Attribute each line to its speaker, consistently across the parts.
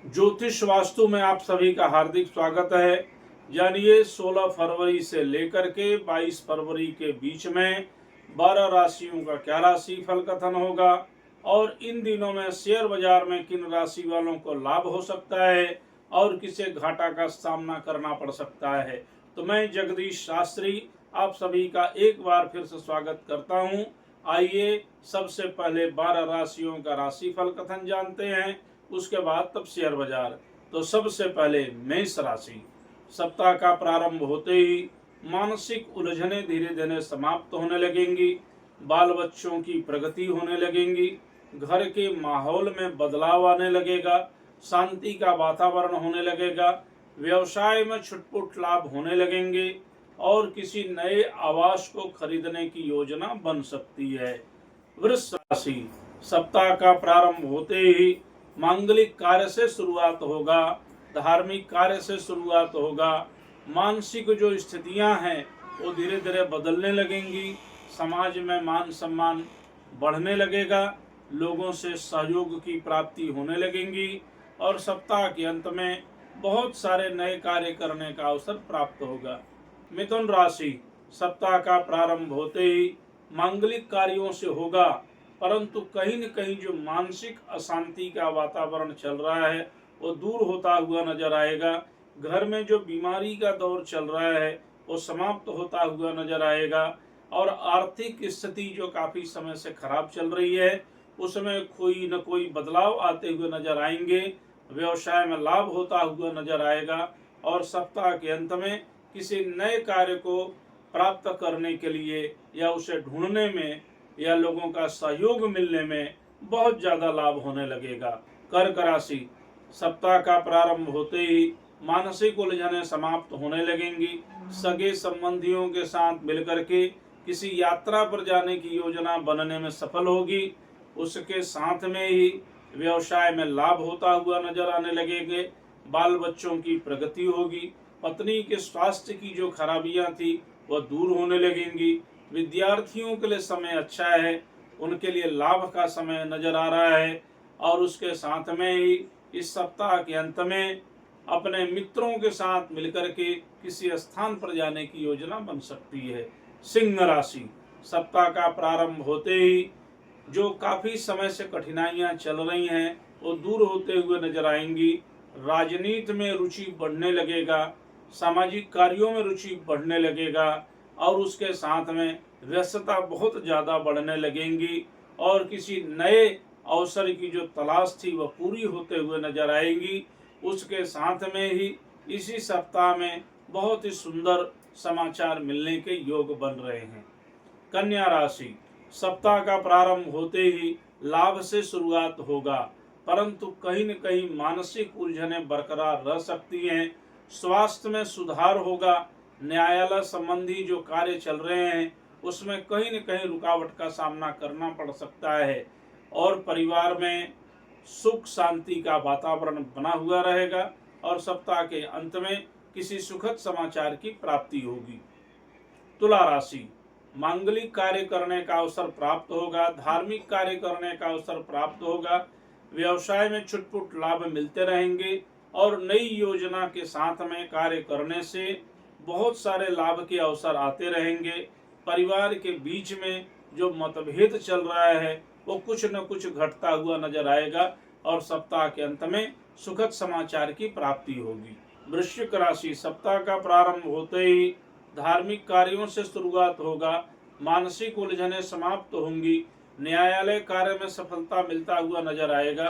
Speaker 1: ज्योतिष वास्तु में आप सभी का हार्दिक स्वागत है। जानिए 16 फरवरी से लेकर के 22 फरवरी के बीच में 12 राशियों का क्या राशि फल कथन होगा और इन दिनों में शेयर बाजार में किन राशि वालों को लाभ हो सकता है और किसे घाटा का सामना करना पड़ सकता है। तो मैं जगदीश शास्त्री आप सभी का एक बार फिर से स्वागत करता हूं। आइए सबसे पहले 12 राशियों का राशिफल कथन जानते हैं, उसके बाद तब शेयर बाजार। तो सबसे पहले मेष राशि। सप्ताह का प्रारंभ होते ही मानसिक उलझने धीरे धीरे समाप्त होने लगेंगी। बाल बच्चों की प्रगति होने लगेंगी। घर के माहौल में बदलाव आने लगेगा। शांति का वातावरण होने लगेगा। व्यवसाय में छुटपुट लाभ होने लगेंगे और किसी नए आवास को खरीदने की योजना बन सकती है। वृष राशि। सप्ताह का प्रारंभ होते ही मांगलिक कार्य से शुरुआत होगा, धार्मिक कार्य से शुरुआत होगा। मानसिक जो स्थितियां हैं वो धीरे धीरे बदलने लगेंगी। समाज में मान सम्मान बढ़ने लगेगा। लोगों से सहयोग की प्राप्ति होने लगेंगी और सप्ताह के अंत में बहुत सारे नए कार्य करने का अवसर प्राप्त होगा। मिथुन राशि। सप्ताह का प्रारंभ होते ही मांगलिक कार्यों से होगा, परंतु कहीं न कहीं जो मानसिक अशांति का वातावरण चल रहा है वो दूर होता हुआ नजर आएगा। घर में जो बीमारी का दौर चल रहा है वो समाप्त होता हुआ नजर आएगा और आर्थिक स्थिति जो काफी समय से खराब चल रही है उसमें कोई न कोई बदलाव आते हुए नजर आएंगे। व्यवसाय में लाभ होता हुआ नजर आएगा और सप्ताह के अंत में किसी नए कार्य को प्राप्त करने के लिए या उसे ढूंढने में या लोगों का सहयोग मिलने में बहुत ज्यादा लाभ होने लगेगा। कर्क राशि। सप्ताह का प्रारंभ होते ही मानसिक उलझने समाप्त होने लगेंगी। सगे संबंधियों के साथ मिलकर के किसी यात्रा पर जाने की योजना बनने में सफल होगी। उसके साथ में ही व्यवसाय में लाभ होता हुआ नजर आने लगेंगे। बाल बच्चों की प्रगति होगी। पत्नी के स्वास्थ्य की जो खराबियां थी वह दूर होने लगेंगी। विद्यार्थियों के लिए समय अच्छा है, उनके लिए लाभ का समय नजर आ रहा है और उसके साथ में ही इस सप्ताह के अंत में अपने मित्रों के साथ मिलकर के किसी स्थान पर जाने की योजना बन सकती है। सिंह राशि। सप्ताह का प्रारंभ होते ही जो काफी समय से कठिनाइयां चल रही हैं वो दूर होते हुए नजर आएंगी। राजनीति में रुचि बढ़ने लगेगा। सामाजिक कार्यों में रुचि बढ़ने लगेगा और उसके साथ में व्यस्तता बहुत ज्यादा बढ़ने लगेंगी और किसी नए अवसर की जो तलाश थी वह पूरी होते हुए नजर आएगी। उसके साथ में ही इसी सप्ताह में बहुत ही सुंदर समाचार मिलने के योग बन रहे हैं। कन्या राशि। सप्ताह का प्रारंभ होते ही लाभ से शुरुआत होगा, परंतु कहीं न कहीं मानसिक उलझने बरकरार रह सकती हैं। स्वास्थ्य में सुधार होगा। न्यायालय संबंधी जो कार्य चल रहे हैं उसमें कहीं न कहीं रुकावट का सामना करना पड़ सकता है और परिवार में सुख शांति का वातावरण बना हुआ रहेगा और सप्ताह के अंत में किसी सुखद समाचार की प्राप्ति होगी। तुला राशि। मांगलिक कार्य करने का अवसर प्राप्त होगा। धार्मिक कार्य करने का अवसर प्राप्त होगा। व्यवसाय में छुटपुट लाभ मिलते रहेंगे और नई योजना के साथ में कार्य करने से बहुत सारे लाभ के अवसर आते रहेंगे। परिवार के बीच में जो मतभेद चल रहा है वो कुछ न कुछ घटता हुआ नजर आएगा और सप्ताह के अंत में सुखद समाचार की प्राप्ति होगी। वृश्चिक राशि। सप्ताह का प्रारंभ होते ही धार्मिक कार्यों से शुरुआत होगा। मानसिक उलझने समाप्त होंगी। न्यायालय कार्य में सफलता मिलता हुआ नजर आएगा।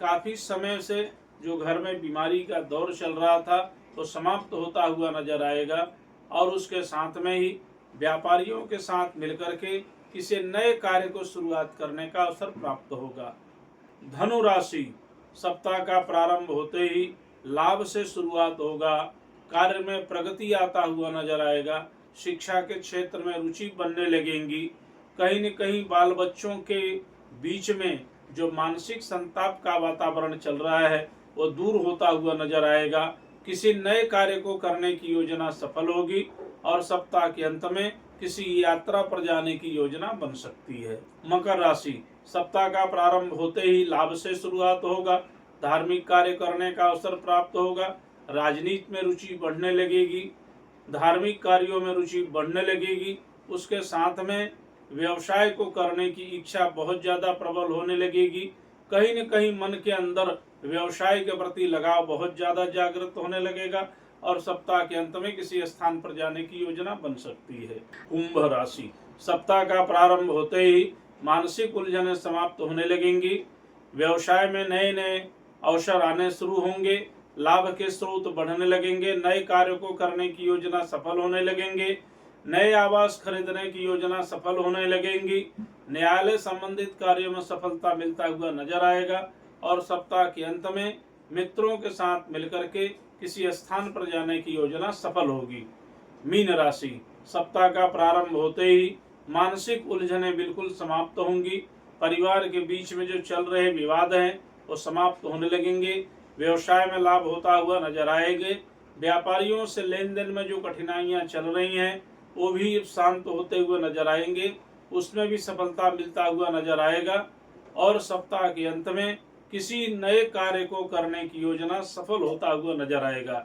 Speaker 1: काफी समय से जो घर में बीमारी का दौर चल रहा था तो समाप्त होता हुआ नजर आएगा और उसके साथ में ही व्यापारियों के साथ मिलकर के किसी नए कार्य को शुरुआत करने का अवसर प्राप्त होगा। धनु राशि। सप्ताह का प्रारंभ होते ही लाभ से शुरुआत होगा। कार्य में प्रगति आता हुआ नजर आएगा। शिक्षा के क्षेत्र में रुचि बनने लगेंगी। कहीं न कहीं बाल बच्चों के बीच में जो मानसिक संताप का वातावरण चल रहा है वो दूर होता हुआ नजर आएगा। किसी नए कार्य को करने की योजना सफल होगी और सप्ताह के अंत में किसी यात्रा पर जाने की योजना बन सकती है। मकर राशि। सप्ताह का प्रारंभ होते ही लाभ से शुरुआत होगा। धार्मिक कार्य करने का अवसर प्राप्त होगा। राजनीति में रुचि बढ़ने लगेगी, धार्मिक कार्यों में रुचि बढ़ने लगेगी। उसके साथ में व्यवसाय को करने की इच्छा बहुत ज़्यादा प्रबल होने लगेगी। कहीं न कहीं मन के अंदर व्यवसाय के प्रति लगाव बहुत ज़्यादा जागृत होने लगेगा और सप्ताह के अंत में किसी स्थान पर जाने की योजना बन सकती है। कुंभ राशि, सप्ताह का प्रारंभ होते ही मानसिक उलझनें समाप्त होने लगेंगी। व्यवसाय में नए नए अवसर आने शुरू होंगे, लाभ के स्रोत बढ़ने लगेंगे, नए कार्यों को करने की योजना सफल होने लगेंगे, नए आवास खरीदने की योजना सफल होने लगेंगी, न्यायालय संबंधित कार्यों में सफलता मिलता हुआ नजर आएगा और सप्ताह के अंत में मित्रों के साथ मिलकर के किसी स्थान पर जाने की योजना सफल होगी। मीन राशि, सप्ताह का प्रारंभ होते ही मानसिक उलझनें बिल्कुल समाप्त होंगी। परिवार के बीच में जो चल रहे विवाद हैं वो समाप्त होने लगेंगे। व्यवसाय में लाभ होता हुआ नजर आएंगे। व्यापारियों से लेन देन में जो कठिनाइयां चल रही हैं वो भी शांत होते हुए नजर आएंगे, उसमें भी सफलता मिलता हुआ नजर आएगा और सप्ताह के अंत में किसी नए कार्य को करने की योजना सफल होता हुआ नजर आएगा।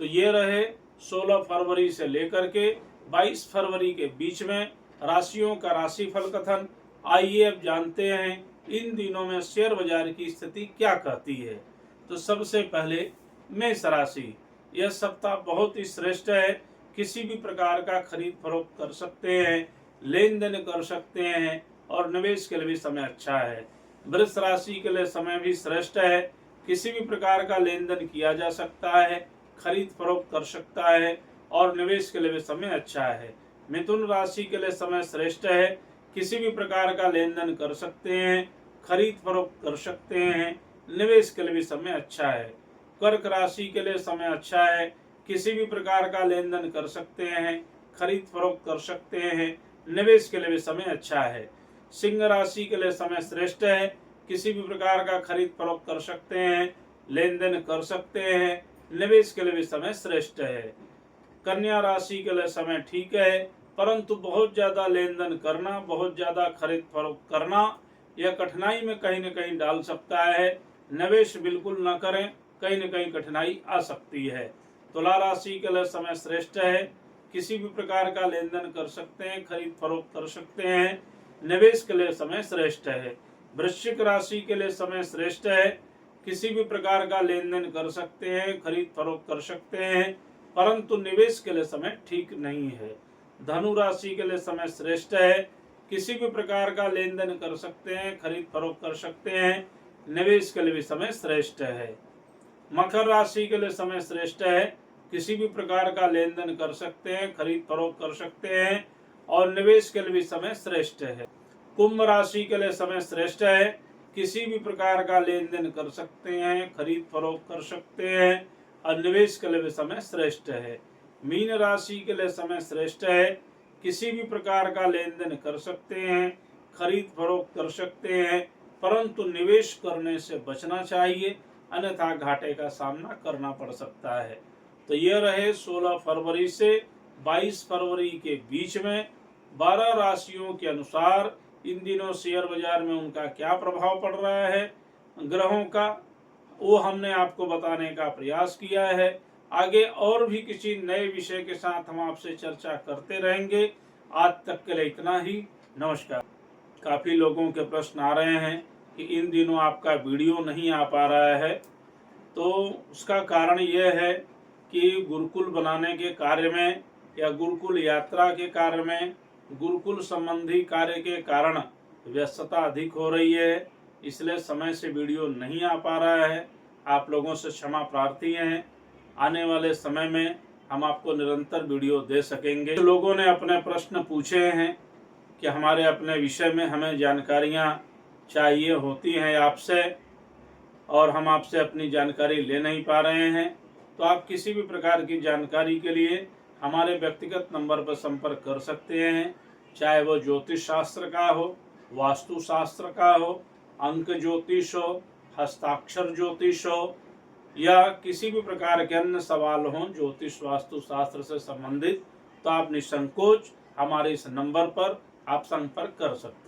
Speaker 1: तो ये रहे 16 फरवरी से लेकर के 22 फरवरी के बीच में राशियों का राशिफल कथन। आइए अब जानते हैं इन दिनों में शेयर बाजार की स्थिति क्या कहती है। तो सबसे पहले मेष राशि, यह सप्ताह बहुत ही श्रेष्ठ है। किसी भी प्रकार का खरीद फरोख्त कर सकते हैं, लेन देन कर सकते हैं और निवेश के लिए भी समय अच्छा है। वृष राशि के लिए समय भी श्रेष्ठ है। किसी भी प्रकार का लेन देन किया जा सकता है, खरीद फरोख्त कर सकता है और निवेश के लिए भी समय अच्छा है। मिथुन राशि के लिए समय श्रेष्ठ है। किसी भी प्रकार का लेन देन कर सकते हैं, खरीद फरोख्त कर सकते हैं, निवेश के लिए भी समय अच्छा है। कर्क राशि के लिए समय अच्छा है। किसी भी प्रकार का लेन देन कर सकते हैं, खरीद फरोख्त कर सकते हैं, निवेश के लिए भी समय अच्छा है। सिंह राशि के लिए समय श्रेष्ठ है। किसी भी प्रकार का खरीद फरोख्त कर सकते हैं, लेन देन कर सकते हैं, निवेश के लिए भी समय श्रेष्ठ है। कन्या राशि के लिए समय ठीक है, परंतु बहुत ज्यादा लेन देन करना, बहुत ज्यादा खरीद फरोख्त करना यह कठिनाई में कहीं न कहीं डाल सकता है। निवेश बिल्कुल न करें, कहीं न कहीं कठिनाई आ सकती है। तुला राशि के लिए समय श्रेष्ठ है। किसी भी प्रकार का लेन देन कर सकते हैं, खरीद फरोख्त कर सकते हैं, निवेश के लिए समय श्रेष्ठ है। वृश्चिक राशि के लिए समय श्रेष्ठ है। किसी भी प्रकार का लेन देन कर सकते हैं, खरीद फरोख्त कर सकते हैं, परंतु निवेश के लिए समय ठीक नहीं है। धनु राशि के लिए समय श्रेष्ठ है। किसी भी प्रकार का लेन देन कर सकते हैं, खरीद फरोख्त कर सकते हैं, निवेश के लिए भी समय श्रेष्ठ है। मकर राशि के लिए समय श्रेष्ठ है। किसी भी प्रकार का लेन देन कर सकते हैं, खरीद फरोख्त कर सकते हैं और निवेश के लिए भी समय श्रेष्ठ है। कुंभ राशि के लिए समय श्रेष्ठ है। किसी भी प्रकार का लेन देन कर सकते हैं, खरीद फरोख्त कर सकते हैं और निवेश के लिए भी समय श्रेष्ठ है। मीन राशि के लिए समय श्रेष्ठ है। किसी भी प्रकार का लेन देन कर सकते हैं, खरीद फरोख्त कर सकते हैं, परंतु निवेश करने से बचना चाहिए, अन्यथा घाटे का सामना करना पड़ सकता है। तो ये रहे 16 फरवरी से 22 फरवरी के बीच में 12 राशियों के अनुसार इन दिनों शेयर बाजार में उनका क्या प्रभाव पड़ रहा है ग्रहों का, वो हमने आपको बताने का प्रयास किया है। आगे और भी किसी नए विषय के साथ हम आपसे चर्चा करते रहेंगे। आज तक के लिए इतना ही। नमस्कार। काफ़ी लोगों के प्रश्न आ रहे हैं कि इन दिनों आपका वीडियो नहीं आ पा रहा है, तो उसका कारण यह है कि गुरुकुल बनाने के कार्य में या गुरुकुल यात्रा के कार्य में, गुरुकुल संबंधी कार्य के कारण व्यस्तता अधिक हो रही है, इसलिए समय से वीडियो नहीं आ पा रहा है। आप लोगों से क्षमा प्रार्थी हैं। आने वाले समय में हम आपको निरंतर वीडियो दे सकेंगे। लोगों ने अपने प्रश्न पूछे हैं कि हमारे अपने विषय में हमें जानकारियाँ चाहिए होती हैं आपसे और हम आपसे अपनी जानकारी ले नहीं पा रहे हैं, तो आप किसी भी प्रकार की जानकारी के लिए हमारे व्यक्तिगत नंबर पर संपर्क कर सकते हैं, चाहे वो ज्योतिष शास्त्र का हो, वास्तु शास्त्र का हो, अंक ज्योतिष हो, हस्ताक्षर ज्योतिष हो या किसी भी प्रकार के अन्य सवाल हों ज्योतिष वास्तु शास्त्र से संबंधित, तो आप निसंकोच हमारे इस नंबर पर आप संपर्क कर सकते हैं।